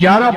11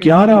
11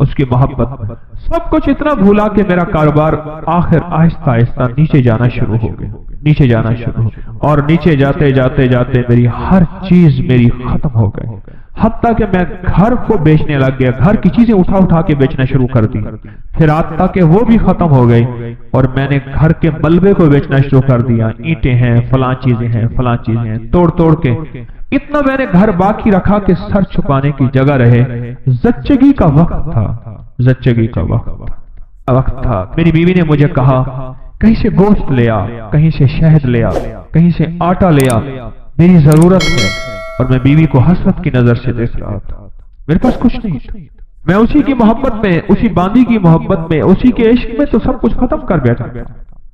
اس کی محبت میں سب کچھ اتنا بھولا کہ میرا کاروبار آخر آہستہ آہستہ نیچے جانا شروع ہو گیا، نیچے جانا شروع ہو گیا، اور نیچے جاتے جاتے جاتے میری ہر چیز میری ختم ہو گئی، حتیٰ کہ میں گھر کو بیچنے لگ گیا، گھر کی چیزیں اٹھا اٹھا کے بیچنا شروع کر دی، پھر حتیٰ کہ وہ بھی ختم ہو گئی اور میں نے گھر کے ملبے کو بیچنا شروع کر دیا، اینٹیں ہیں، فلاں چیزیں ہیں، فلاں چیزیں ہیں، توڑ توڑ کے اتنا میں نے گھر باقی رکھا کہ سر چھپانے کی جگہ رہے۔ زچگی کا وقت تھا، زچگی کا وقت تھا، میری بیوی نے مجھے کہا کہیں سے گوشت لے آ، کہیں سے شہد لے آ، کہیں سے آٹا لے آ، میری ضرورت ہے۔ اور میں بیوی کو حسرت کی نظر سے دیکھ رہا تھا، میرے پاس کچھ نہیں تھا، میں اسی کی محبت میں، اسی باندی کی محبت میں، اسی کے عشق میں تو سب کچھ ختم کر بیٹھا،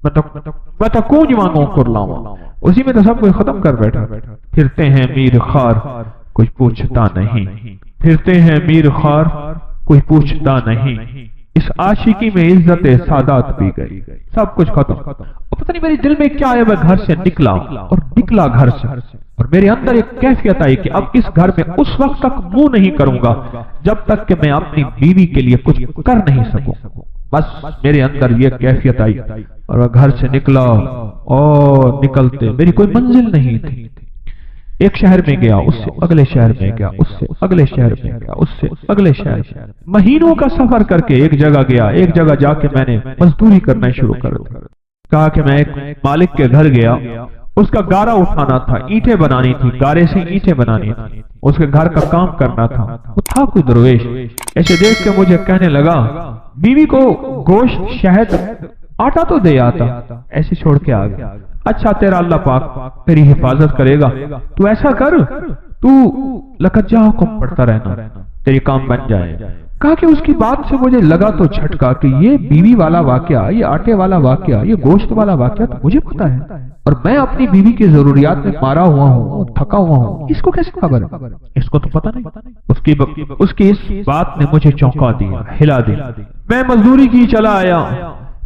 میں تو کونج مانگوں کر لاؤں، اسی میں تو سب کچھ ختم کر بیٹھا۔ پھرتے ہیں میر خار کوئی پوچھتا نہیں، پھرتے ہیں میر خار کوئی پوچھتا نہیں، اس عاشقی میں عزت سادات بھی گئی، سب کچھ ختم۔ اور پتہ نہیں میرے دل میں کیا ہے، میں گھر سے نکلا اور نکلا گھر سے، اور میرے اندر ایک کیفیت آئی کہ اب اس گھر میں اس وقت تک منہ نہیں کروں گا جب تک کہ میں اپنی بیوی کے لیے کچھ کر نہیں سکوں۔ بس میرے اندر یہ کیفیت آئی اور میں گھر سے نکلا، اور نکلتے میری کوئی منزل نہیں تھی، ایک شہر میں گیا، اس سے اگلے شہر میں گیا، اس سے اگلے شہر میں گیا، اس سے اگلے شہر میں، مہینوں کا سفر کر کے ایک جگہ گیا، ایک جگہ جا کے میں نے مزدوری کرنا شروع کر دی۔ کہا کہ میں ایک مالک کے گھر گیا، اس کا گارا اٹھانا تھا، اینٹیں بنانی تھی، گارے سے اینٹیں بنانی تھی، اس کے گھر کا کام کرنا تھا۔ وہ تھا کوئی درویش، ایسے دیکھ کے مجھے کہنے لگا بیوی کو گوشت، شہد، آٹا تو دے آتا، ایسے چھوڑ کے آ گیا۔ اچھا تیرا اللہ پاک تیری حفاظت کرے گا، تو ایسا کر تو لقد جاءکم پڑھتا رہنا، تیری کام بن جائے۔ کہا کہ اس کی بات سے مجھے لگا تو جھٹکا کہ یہ بیوی والا واقعہ، یہ آٹے والا واقعہ، یہ گوشت والا واقعہ تو مجھے پتا ہے، اور میں اپنی بیوی کی ضروریات میں مارا ہوا ہوں، تھکا ہوا ہوں، اس کو کیسے خبر ہے؟ اس کو تو پتا نہیں۔ اس کی اس بات نے مجھے چونکا دیا، ہلا دیا۔ میں مزدوری کی چلا آیا،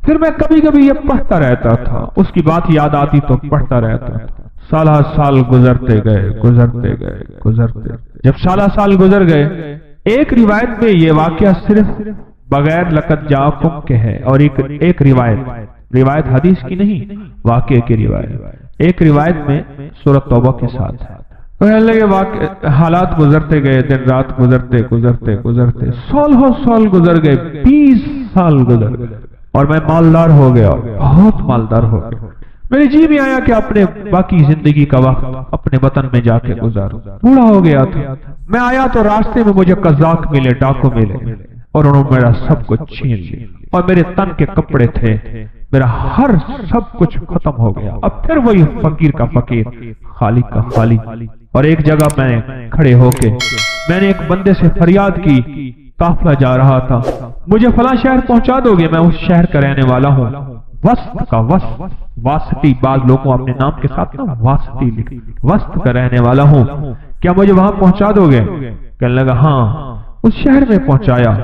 پھر میں کبھی کبھی یہ پڑھتا رہتا تھا، اس کی بات یاد آتی تو پڑھتا رہتا تھا۔ سالہ سال گزرتے گئے، گزرتے گئے، گزرتے، جب سالہ سال گزر گئے، ایک روایت میں یہ واقعہ صرف بغیر لقد جاءکم کے ہے، اور ایک روایت حدیث کی نہیں، واقعے کی روایت، ایک روایت میں سورۃ توبہ کے ساتھ ہے۔ پہلے حالات گزرتے گئے، دن رات گزرتے گزرتے گزرتے سال گزر گئے، 20 سال گزر گئے، اور میں مالدار ہو گیا، بہت مالدار ہو گیا۔ میرے جی میں آیا کہ اپنے باقی زندگی کا وقت اپنے وطن میں جا کے گزاروں، بوڑھا ہو گیا تھا۔ میں آیا تو راستے میں مجھے قزاق ملے، ڈاکو ملے، اور انہوں نے میرا سب کچھ چھین لیا، اور میرے تن کے کپڑے تھے، میرا ہر سب کچھ ختم ہو گیا۔ اب پھر وہی فقیر کا فقیر، خالق کا خالق۔ اور ایک جگہ میں کھڑے ہو کے میں نے ایک بندے سے فریاد کی، قافلہ جا رہا تھا، مجھے فلاں شہر پہنچا دو گے؟ میں اس شہر کا رہنے والا ہوں، وسط کا، واسطی، بعض لوگوں اپنے نام کے ساتھ نا واسطی لکھ، وسط کا رہنے والا ہوں، کیا مجھے وہاں پہنچا دو گے؟ کہنے لگا ہاں۔ اس شہر میں پہنچایا،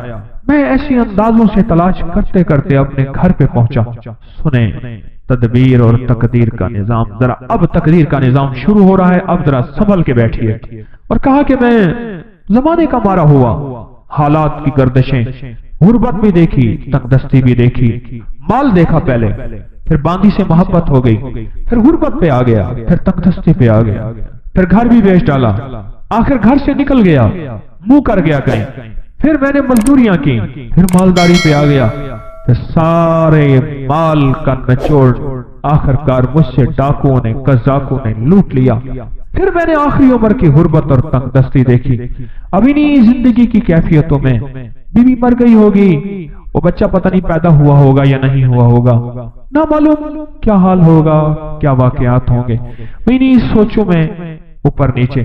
میں ایسی اندازوں سے تلاش کرتے کرتے اپنے گھر پہ پہنچا۔ سنیں تدبیر اور تقدیر کا نظام، ذرا اب تقدیر کا نظام شروع ہو رہا ہے، اب ذرا سنبھل کے بیٹھیے۔ اور کہا کہ میں زمانے کا مارا ہوا، حالات کی گردشیں، غربت بھی دیکھی، تنگ دستی بھی دیکھی، مال دیکھا پہلے، پھر باندی سے محبت ہو گئی، پھر غربت پہ آ گیا، پھر تنگ دستی پہ آ گیا، پھر گھر بھی بیچ ڈالا، آخر گھر سے نکل گیا، منہ کر گیا کہیں، پھر میں نے مزدوریاں کی، پھر مالداری پہ آ گیا، پھر سارے مال کا نچوڑ آخر کار مجھ سے ڈاکوؤں نے، قزاقوں نے لوٹ لیا۔ پھر میں نے آخری عمر کی غربت اور تنگ دستی دیکھی۔ اب انہی زندگی کی کیفیتوں میں بیوی مر گئی ہوگی، وہ بچہ پتہ نہیں پیدا ہوا ہوگا یا نہیں ہوا ہوگا، نہ معلوم کیا حال ہوگا، کیا واقعات ہوں گے۔ انہی سوچوں میں اوپر نیچے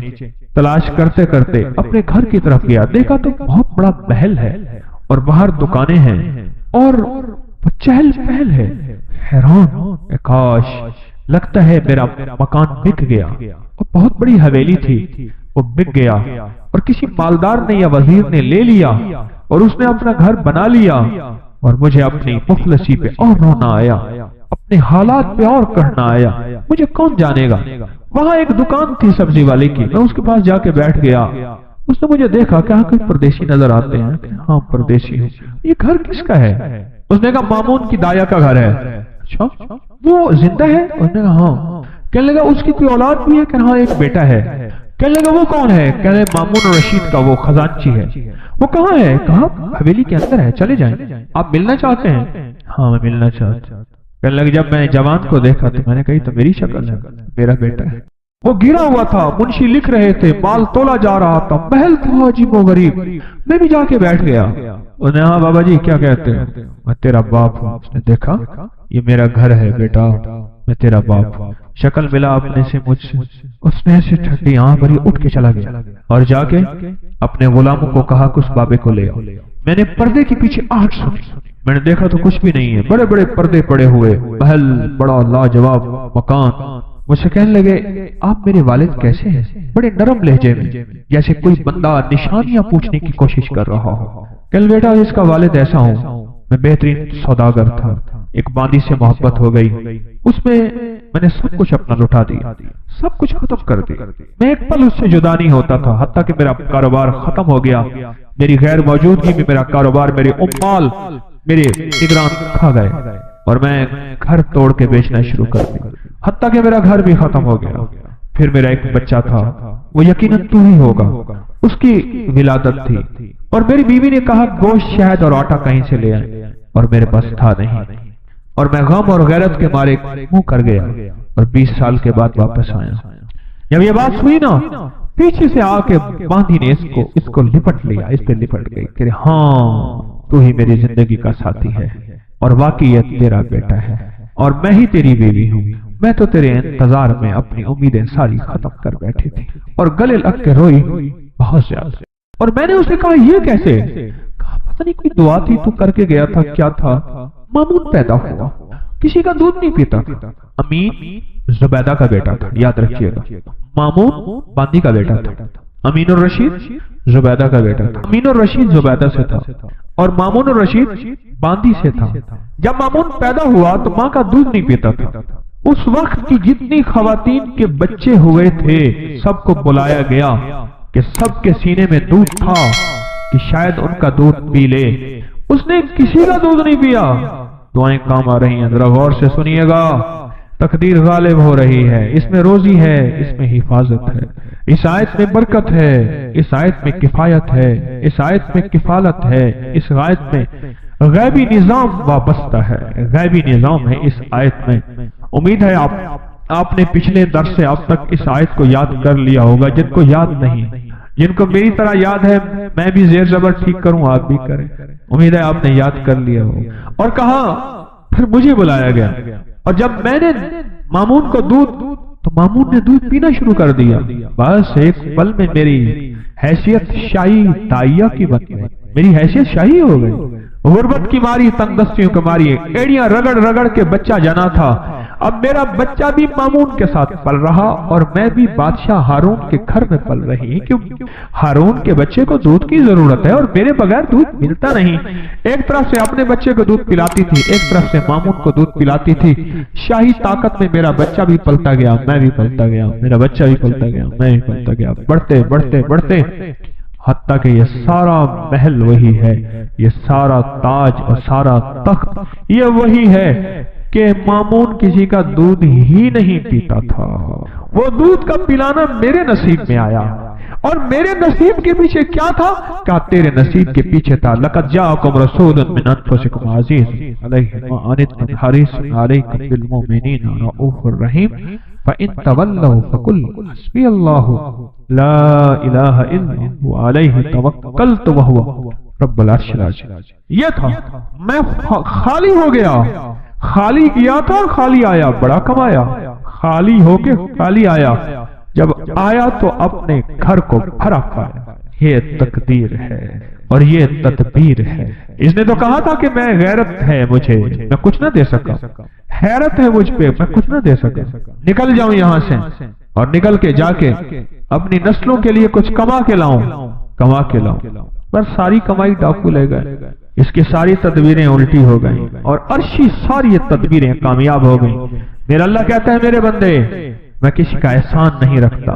تلاش کرتے کرتے اپنے گھر کی طرف گیا، دیکھا تو بہت بڑا محل ہے، اور باہر دکانیں ہیں، اور چہل پہل ہے۔ حیران، کاش، لگتا ہے میرا مکان بک گیا، اور بہت بڑی حویلی تھی، وہ بک گیا، اور کسی مالدار نے یا وزیر نے لے لیا، اور اس نے اپنا گھر بنا لیا، اور مجھے اپنی مفلسی پہ اور رونا آیا، اپنے حالات پہ اور کہنا آیا، مجھے کون جانے گا۔ وہاں ایک دکان تھی سبزی والے کی، میں اس کے پاس جا کے بیٹھ گیا، اس نے مجھے دیکھا کہ ہاں کوئی پردیسی نظر آتے ہیں. ہاں پردیسی ہوں. یہ گھر کس کا ہے؟ اس نے کہا مامون کی دایا کا گھر ہے. اچھا وہ زندہ ہے؟ اس نے کہا ہاں. کہنے لگا اس کی کوئی اولاد بھی ہے؟ کہ ہاں ایک بیٹا ہے. کہنے لگا وہ کون ہے؟ کہنے لگا مامون رشید کا وہ خزانچی ہے. وہ کہاں ہے؟ کہا حویلی کے اندر ہے, چلے جائیں. آپ ملنا چاہتے ہیں؟ ہاں میں ملنا چاہتا ہوں. کہنے لگا جب میں جوان کو دیکھا تو میں نے کہی تو میری شکل ہے, میرا بیٹا ہے. وہ گرا ہوا تھا, منشی لکھ رہے تھے, مال تولا جا رہا تھا, محل تھا عجیب و غریب. میں بھی جا کے بیٹھ گیا. انہوں نے ہاں بابا جی کیا کہتے ہیں؟ میں تیرا باپ ہوں. اس نے دیکھا یہ میرا گھر ہے بیٹا, میں تیرا باپ ہوں. شکل ملا اپنے سے مجھ سے. اس نے ایسے ٹھنڈی آنکھ بھری اٹھ کے چلا گیا اور جا کے اپنے غلاموں کو کہا کہ اس بابے کو لے آؤ. میں نے پردے کے پیچھے آہٹ سنی. میں نے دیکھا تو کچھ بھی نہیں ہے, بڑے بڑے پردے پڑے ہوئے, محل بڑا لاجواب مکان. مجھ سے کہنے لگے آپ میرے والد کیسے ہیں؟ بڑے نرم لہجے میں, جیسے کوئی بندہ نشانیاں پوچھنے کی کوشش کر رہا ہو. کہنے بیٹا اس کا والد ایسا ہوں, میں بہترین سوداگر تھا, ایک باندی سے محبت ہو گئی, اس میں میں نے سب کچھ اپنا لٹا دیا, سب کچھ ختم کر دیا. میں ایک پل اس سے جدا نہیں ہوتا تھا, حتیٰ کہ میرا کاروبار ختم ہو گیا. میری غیر موجودگی میں میرا کاروبار, میرے امال, میرے نگران کھا گئے اور میں گھر توڑ کے بیچنا شروع کر دیا, حتیٰ کہ میرا گھر بھی ختم ہو گیا. پھر میرا ایک بچہ تھا, وہ یقیناً تو ہی ہوگا, اس کی ولادت تھی, اور میری بیوی نے کہا گوشت شہد اور آٹا کہیں سے لے آئے, اور میرے پاس تھا نہیں, اور میں غم اور غیرت کے مارے منہ کر گیا, اور 20 سال کے بعد واپس آیا. جب یہ بات ہوئی نا, پیچھے سے آ کے باندھی نے اس کو لپٹ لیا, اس پہ لپٹ گئی کہ ہاں تو ہی میری زندگی کا ساتھی ہے, اور واقعی یہ تیرا بیٹا ہے, اور میں ہی تیری بیوی ہوں. میں تو تیرے انتظار میں اپنی امیدیں ساری ختم کر بیٹھی تھی, اور گلے لگ کے روئی بہت زیادہ. اور میں نے اسے کہا یہ کیسے؟ کہا پتہ نہیں کوئی دعا تھی تو کر کے گیا تھا, کیا تھا؟ مامون پیدا ہوا, کسی کا دودھ نہیں پیتا تھا. امین زبیدہ کا بیٹا تھا, یاد رکھیے گا. مامون باندی کا بیٹا تھا, امین الرشید زبیدہ کا بیٹا تھا. امین الرشید زبیدہ سے تھا, اور مامون الرشید باندی سے تھا. جب مامون پیدا ہوا تو ماں کا دودھ نہیں پیتا تھا. اس وقت کی جتنی خواتین کے بچے ہوئے تھے سب کو بلایا گیا کہ سب کے سینے میں دودھ تھا کہ شاید ان کا دودھ پی لے. اس نے کسی کا دودھ نہیں پیا. دعائیں کام آ رہی ہیں, ذرا غور سے سنیے گا. تقدیر غالب ہو رہی ہے, اس میں روزی ہے, اس میں حفاظت ہے, اس آیت میں برکت ہے, اس آیت میں کفایت ہے, اس آیت میں کفالت ہے, اس آیت میں غیبی نظام وابستہ ہے, غیبی نظام ہے اس آیت میں. امید ہے آپ نے پچھلے درس سے اب تک اس آیت کو یاد کر لیا ہوگا. جن کو یاد نہیں, جن کو میری طرح یاد ہے, میں بھی زیر زبر ٹھیک کروں, آپ بھی کریں. امید ہے آپ نے یاد کر لیا ہوگا. اور کہا پھر مجھے بلایا گیا, اور جب میں نے مامون کو دودھ, تو مامون نے دودھ پینا شروع کر دیا. بس ایک پل میں میری حیثیت شاہی تائیہ کی بن گئی, میری حیثیت شاہی ہو گئی. غربت کی ماری, تنگ دستیوں کی ماری, ایڑیاں رگڑ رگڑ کے بچہ جنا تھا. اب میرا بچہ بھی مامون کے ساتھ پل رہا, اور میں بھی بادشاہ ہارون کے گھر میں پل رہی, کیونکہ ہارون کے بچے کو دودھ کی ضرورت ہے اور میرے بغیر دودھ ملتا نہیں. ایک طرف سے اپنے بچے کو دودھ پلاتی تھی, ایک طرف سے مامون کو دودھ پلاتی تھی. شاہی طاقت میں میرا بچہ بھی پلتا گیا, میں بھی پلتا گیا, میرا بچہ بھی پلتا گیا, میں بھی پلتا گیا. بڑھتے بڑھتے بڑھتے حتیٰ کہ یہ سارا محل وہی ہے, یہ سارا تاج اور سارا تخت یہ وہی ہے کہ مامون کسی کا دودھ ہی نہیں پیتا تھا. وہ دودھ کا پلانا میرے نصیب میں آیا, اور میرے نصیب کے پیچھے کیا تھا؟ کہا تیرے نصیب کے پیچھے تھا لقد جاءکم رسول من انفسکم عزیز علیہ ما عنتم حریص علیکم بالمؤمنین رؤوف الرحیم فإن تولوا فقل حسبی اللہ لا الہ الا هو علیہ توکلت وهو رب العرش العظیم. یہ تھا, میں خالی ہو گیا, خالی گیا تھا خالی آیا, بڑا کمایا, خالی ہو کے خالی آیا. جب آیا تو اپنے گھر کو بھرا پایا. یہ تقدیر ہے اور یہ تدبیر ہے. اس نے تو کہا تھا کہ میں غیرت ہے مجھے, میں کچھ نہ دے سکا, حیرت ہے مجھ پہ, میں کچھ نہ دے سکا, نکل جاؤں یہاں سے, اور نکل کے جا کے اپنی نسلوں کے لیے کچھ کما کے لاؤں. پر ساری کمائی ڈاکو لے گئے, اس کی ساری تدبیریں الٹی ہو گئیں, اور عرشی ساری تدبیریں کامیاب ہو گئیں. میرا اللہ کہتا ہے میرے بندے, میں کسی کا احسان نہیں رکھتا,